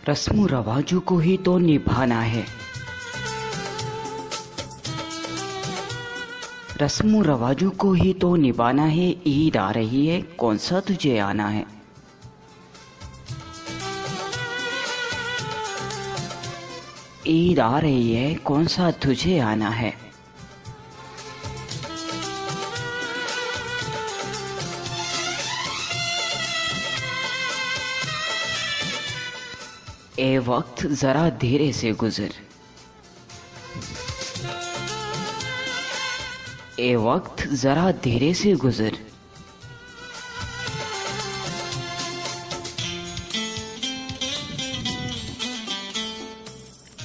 रस्म रवाजों को ही तो निभाना है। रस्म रवाजों को ही तो निभाना है। ईद आ रही है, कौन सा तुझे आना है। ईद आ रही है, कौन सा तुझे आना है। ए वक्त जरा धीरे से गुजर। ए वक्त जरा धीरे से गुजर।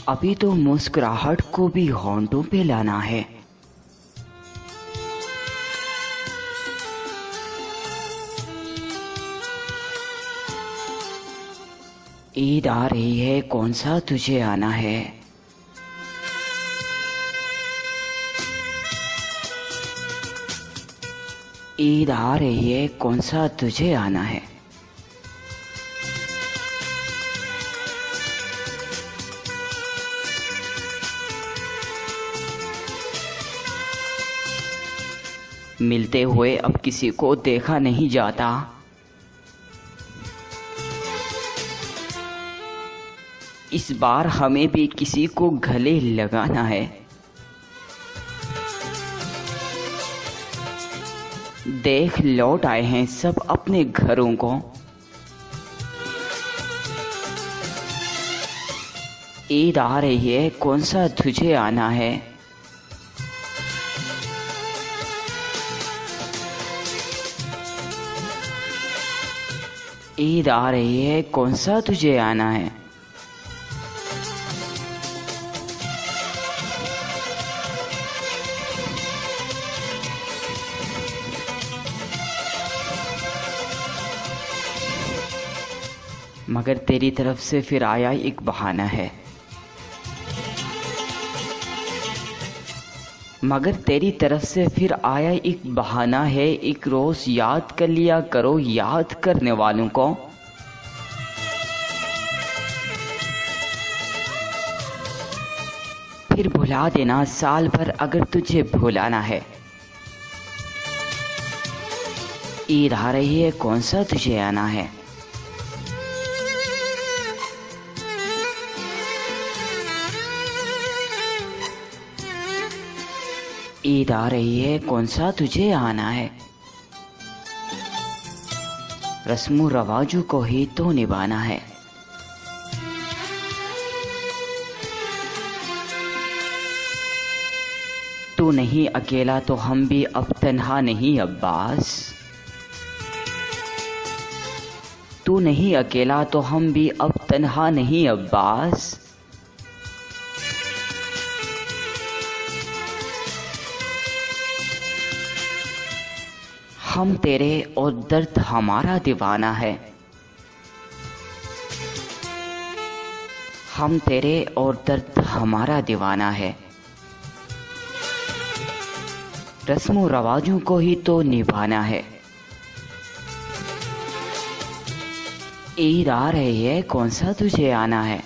अभी तो मुस्कुराहट को भी होंठों पे लाना है। ईद आ रही है, कौन सा तुझे आना है। ईद आ रही है, कौन सा तुझे आना है। मिलते हुए अब किसी को देखा नहीं जाता। इस बार हमें भी किसी को गले लगाना है। देख लौट आए हैं सब अपने घरों को। ईद आ रही है, कौन सा तुझे आना है। ईद आ रही है, कौन सा तुझे आना है। मगर तेरी तरफ से फिर आया एक बहाना है। मगर तेरी तरफ से फिर आया एक बहाना है। एक रोज याद कर लिया करो याद करने वालों को। फिर भुला देना साल भर अगर तुझे भुलाना है। ईद आ रही है, कौन सा तुझे आना है। ईद आ रही है, कौन सा तुझे आना है। रस्म रवाजों को ही तो निभाना है। तू नहीं अकेला तो हम भी अब तन्हा नहीं अब्बास। तू नहीं अकेला तो हम भी अब तन्हा नहीं अब्बास। हम तेरे और दर्द हमारा दीवाना है। हम तेरे और दर्द हमारा दीवाना है। रस्म रवाजों को ही तो निभाना है। ईद आ रही है, कौन सा तुझे आना है।